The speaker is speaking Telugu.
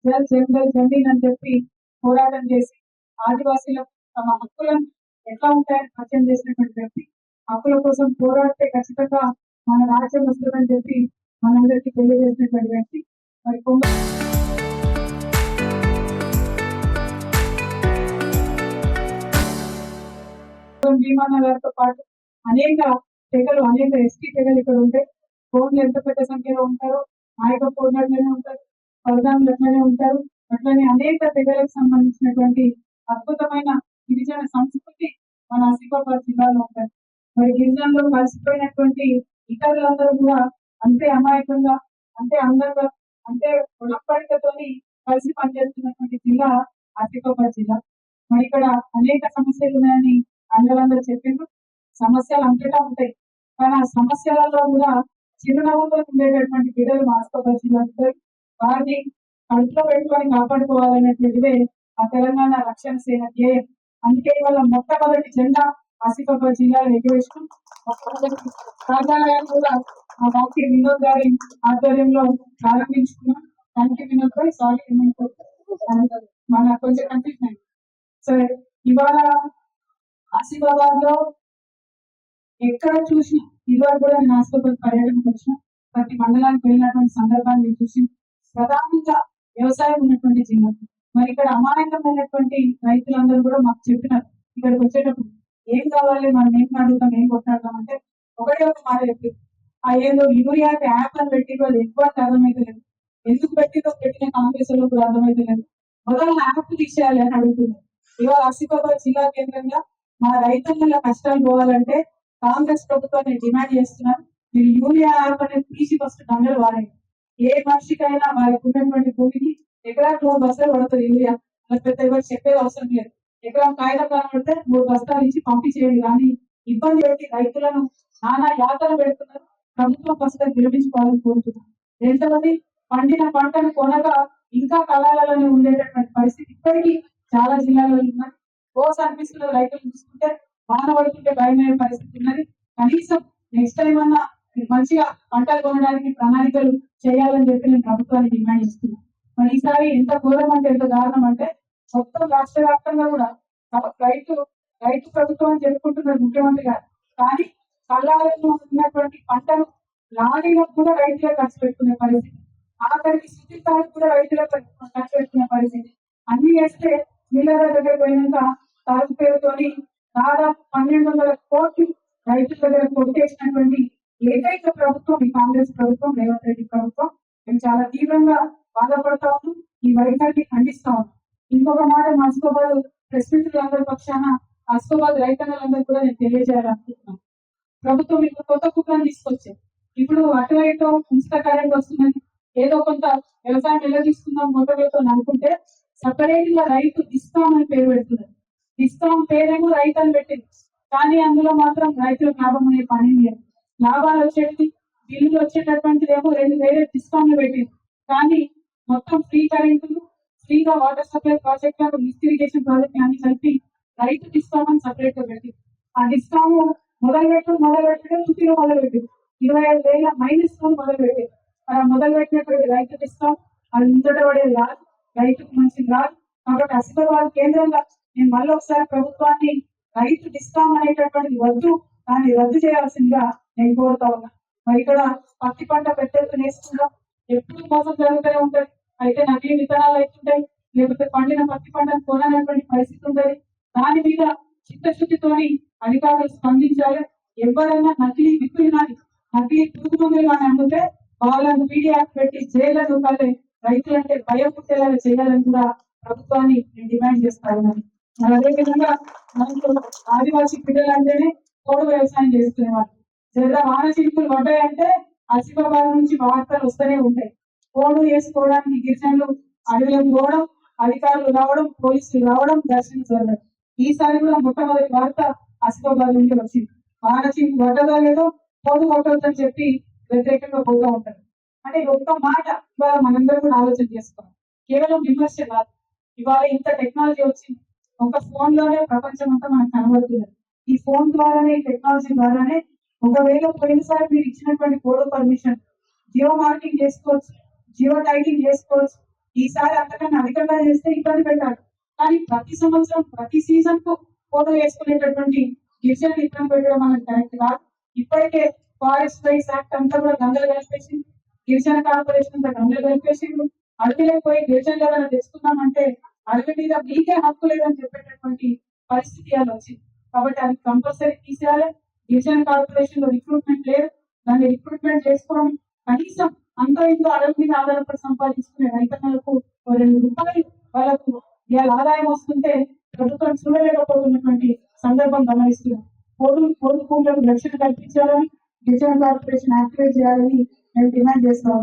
జల్ జంగల్ జమీన్ అని చెప్పి పోరాటం చేసి ఆదివాసీలకు తమ హక్కులను ఎట్లా ఉంటాయని పరిచయం చేసినటువంటి వ్యక్తి. హక్కుల కోసం పోరాడితే ఖచ్చితంగా మన రాజ్యం వస్తుందని చెప్పి మనందరికీ తెలియజేసినటువంటి వ్యక్తి. మరి భీమన్న గారితో పాటు అనేక తెగలు, అనేక ఎస్టీ తెగలు ఇక్కడ ఉంటాయి. ఫోన్లు ఎంత పెద్ద సంఖ్యలో ఉంటారో నాయక ఫోన్లలోనే ఉంటారు, పరదాములట్లనే ఉంటారు. అట్లనే అనేక తెగలకు సంబంధించినటువంటి అద్భుతమైన గిరిజన సంస్కృతి మన ఆసిఫాబాద్ జిల్లాలో ఉంటారు. మరి గిరిజనలో కలిసిపోయినటువంటి ఇతరులందరూ కూడా అంతే అమాయకంగా, అంతే అందంగా, అంతే ఉడపడికతోని కలిసి పనిచేస్తున్నటువంటి జిల్లా ఆసిఫాబాద్ జిల్లా. మరి ఇక్కడ అనేక సమస్యలు ఉన్నాయని అందరూ చెప్పిండ్రు. సమస్యలు అంతటా ఉంటాయి, కానీ ఆ సమస్యలలో కూడా చిరునవ్వుతో ఉండేటటువంటి బిడ్డలు ఆసిఫాబాద్ జిల్లా ఉంటాయి. వారిని కడుపులో పెట్టుకొని కాపాడుకోవాలనేటువంటిదే ఆ తెలంగాణ రక్షణ సేన ధ్యేయం. అందుకే వాళ్ళ మొట్టమొదటి జెండా ఆసిఫాబాద్ జిల్లాలో ఎగవేస్తూ కార్యాలయాన్ని కూడా మా డాక్టర్ వినోద్ గారి ఆధ్వర్యంలో ప్రారంభించుకున్నాం. థ్యాంక్ యూ వినోద్ గారు. సారీ మన కొంచెం కన్ఫ్యూజన్ అయింది. సరే, ఇవాళ ఆసిఫాబాద్ లో ఎక్కడ చూసినా ఇవాళ కూడా నేను ఆసిఫాబాద్ పర్యటనకు వచ్చిన ప్రతి మండలానికి వెళ్ళినటువంటి సందర్భాన్ని నేను చూసి ప్రధానంగా వ్యవసాయం ఉన్నటువంటి జిల్లా. మరి ఇక్కడ అమాయకమైనటువంటి రైతులందరూ కూడా మాకు చెప్పినారు, ఇక్కడికి వచ్చేటప్పుడు ఏం కావాలి, మనం ఏం అడుగుతాం, ఏం కొట్లాడతాం అంటే ఒకటే ఒక మాట చెప్పి ఆ ఏదో యూరియా యాప్ అని పెట్టి వాళ్ళు ఎక్కువ అర్థమైతే లేదు, ఎందుకు పెట్టిన కాంగ్రెస్ లో కూడా అర్థమైతే లేదు, మొదలు యాప్ తీసేయాలి అని అడుగుతున్నారు. ఇవాళ ఆసిఫాబాద్ జిల్లా కేంద్రంగా మా రైతుల కష్టాలు పోవాలంటే కాంగ్రెస్ ప్రభుత్వాన్ని డిమాండ్ చేస్తున్నారు, మీరు యూరియా యాప్ అనేది తీసి ఫస్ట్ దండలు వాడండి. ఏ మనిషికైనా వారికి ఉన్నటువంటి భూమికి ఎకరాకు 3 బస్తాలు పడుతుంది యూరియా. అలా పెద్ద ఎవరు చెప్పేది అవసరం లేదు. ఎకరం కాయలు కనబడితే 3 బస్తాలు ఇచ్చి పంపించేయండి. కానీ ఇబ్బంది పెట్టి రైతులను నానా యాతన పెడుతున్నారు. ప్రభుత్వం ఫస్ట్ విరమించుకోవాలని కోరుతున్నారు. రెండవది, పండిన పంటను కొనక ఇంకా కళాలలోనే ఉండేటటువంటి పరిస్థితి ఇప్పటికీ చాలా జిల్లాలో ఉన్నాయి. కోర్స్ అనిపిస్తున్న రైతులు చూసుకుంటే వాన పడుతుంటే భయమయ్యే పరిస్థితి ఉన్నది. కనీసం నెక్స్ట్ టైం అన్నా మంచిగా పంటలు కొనడానికి ప్రణాళికలు చేయాలని చెప్పి నేను ప్రభుత్వాన్ని డిమాండ్ చేస్తున్నాను. మరి ఈసారి ఎంత ఘోరం అంటే ఎంత దారుణం అంటే మొత్తం రాష్ట్ర వ్యాప్తంగా కూడా రైతు ప్రభుత్వం అని చెప్పుకుంటున్నారు ముఖ్యమంత్రి గారు. కానీ కళ్ళాలలో ఉన్నటువంటి పంటను లారీలకు కూడా రైతులే ఖర్చు పెట్టుకునే పరిస్థితి, ఆఖరికి శుద్ధితాలకు కూడా రైతులే ఖర్చు పెట్టుకునే పరిస్థితి. అన్ని వేస్తే మిల్లర్ల దగ్గర పోయినాక తాలూకు పేరుతోని దాదాపు 1200 కోట్లు రైతుల దగ్గర కొట్టేసినటువంటి ఏకైక ప్రభుత్వం ఈ కాంగ్రెస్ ప్రభుత్వం, రేవంత్ రెడ్డి ప్రభుత్వం. మేము చాలా తీవ్రంగా బాధపడతా ఉన్నాం, ఈ వైఖరిని ఖండిస్తా ఉన్నాం. ఇంకొక మాట, మా ఆసిఫాబాద్ ప్రెస్ మిత్రులందరి పక్షాన ఆసిఫాబాద్ రైతన్నలందరూ కూడా నేను తెలియజేయాలనుకుంటున్నాను. ప్రభుత్వం ఇప్పుడు కొత్త కుట్రను తీసుకొచ్చారు. ఇప్పుడు అటు ఇటు ఉచిత కరెంట్ వస్తుందని ఏదో కొంత వ్యవసాయం ఎలా తీసుకుందాం మోటార్లతో అనుకుంటే సపరేట్ గా రైతు డిస్కామ్ అని పేరు పెడుతున్నారు. డిస్కామ్ పేరేమో రైతు అని పెట్టింది, కానీ అందులో మాత్రం రైతులకు లాభం అనే పని లేదు. లాభాలు వచ్చేది బిల్లులు వచ్చేటటువంటిది ఏమో 2 వేరే డిస్కామ్లు పెట్టింది, కానీ మొత్తం ఫ్రీ కరెంటులు, ఫ్రీగా వాటర్ సప్లై ప్రాజెక్టులను, లిఫ్ట్ ఇరిగేషన్ ప్రాజెక్ట్ అన్ని కలిపి రైతు డిస్కామ్ అని సపరేట్ గా పెట్టింది. ఆ డిస్కామ్ మొదలుపెట్టడం చుట్టిలో మొదలుపెట్టింది 25,000 మైనస్ మొదలుపెట్టింది. అలా మొదలుపెట్టినటువంటి రైతు డిస్కామ్ అది ఇంతట పడేది రాదు, రైతుకు మంచిది రాదు. కాబట్టి ఆసిఫాబాద్ కేంద్రంగా నేను మళ్ళీ ఒకసారి ప్రభుత్వాన్ని రైతు డిస్కామ్ అనేటటువంటిది వద్దు, దాన్ని రద్దు చేయాల్సిందిగా నేను కోరుతా ఉన్నా. మరి ఇక్కడ పత్తి పంట పెట్టేది నేర్చుకుంటాం, ఎప్పుడు మోసం జరుగుతూనే ఉంటుంది. అయితే నకిలీ విత్తనాలు అవుతుంటాయి, లేకపోతే పండిన పత్తి పంటను కొననేటువంటి పరిస్థితి ఉంటుంది. దాని మీద చిత్తశుద్ధితోని అధికారులు స్పందించాలి. ఎవరైనా నకిలీ విత్తులు కానీ నకిలీ పురుగు మందులు కానీ అమ్మితే వాళ్ళను పీడియాక్ పెట్టి జైలు కానీ రైతులంటే భయం పుట్టేలాగా చేయాలని కూడా ప్రభుత్వాన్ని నేను డిమాండ్ చేస్తా ఉన్నాను. మరి అదేవిధంగా మనకు ఆదివాసీ బిడ్డలు అంటేనే పోడు వ్యవసాయం చేసుకునేవాళ్ళు. లేదా వాన చినుకులు పడ్డాయంటే ఆసిఫాబాద్ నుంచి వార్తలు వస్తూనే ఉంటాయి. పోడు వేసుకోవడానికి గిరిజనులు అడవులకు పోవడం, అధికారులు రావడం, పోలీసులు రావడం, దర్శనం జరగడం. ఈసారి కూడా మొట్టమొదటి వార్త ఆసిఫాబాద్ నుండి వచ్చింది. వాన చినుకు పడ్డదో లేదో పోడు కొట్టవద్దని చెప్పి వ్యతిరేకంగా పోతూ ఉంటారు. అంటే ఒక్క మాట ఇవాళ మనందరూ కూడా ఆలోచన చేసుకోవాలి. కేవలం విమర్శ కాదు, ఇవాళ ఇంత టెక్నాలజీ వచ్చింది, ఒక ఫోన్ లోనే ప్రపంచం అంతా మనకు కనబడుతుంది. ఈ ఫోన్ ద్వారానే, టెక్నాలజీ ద్వారానే ఒకవేళ పోయినసారి మీరు ఇచ్చినటువంటి ఫోటో పర్మిషన్ జియో మార్కింగ్ చేసుకోవచ్చు, జియో ట్యాగింగ్ చేసుకోవచ్చు, ఈసారి అంతకన్నా అధికంగా చేస్తే ఇబ్బంది పెట్టాడు. కానీ ప్రతి సంవత్సరం ప్రతి సీజన్ కు కోత వేసుకునేటటువంటి గిరిజనులు ఇబ్బంది పెట్టడం అనేది కరెక్ట్ కాదు. ఇప్పటికే ఫారెస్ట్ రైట్స్ యాక్ట్ అంతా కూడా గంగలు కలిపేసింది. గిరిజన కార్పొరేషన్ అంతా గంగలు కలిపేసిండు. అడవిలోకి పోయి గిరిజనులు ఏదైనా తెచ్చుకున్నామంటే అడవి మీద మీకే హక్కు లేదని చెప్పేటటువంటి పరిస్థితి అది వచ్చింది. కాబట్టి అది కంపల్సరీ తీసేయాలి. గిరిజన కార్పొరేషన్ లో రిక్రూట్మెంట్ లేదు. దాన్ని రిక్రూట్మెంట్ చేసుకోవడం కనీసం అంతో ఇంతో అడవి మీద ఆధారపడి సంపాదించుకునే రైతన్నలకు ఓ 2 రూపాయలు వాళ్ళకు ఇవాళ ఆదాయం వస్తుంటే ప్రభుత్వం చూడలేకపోతున్నటువంటి సందర్భం గమనిస్తున్నాం. కోడి భూములకు రక్షణ కల్పించాలని గిరిజన కార్పొరేషన్ యాక్టివేట్ చేయాలని మేము డిమాండ్ చేస్తాం.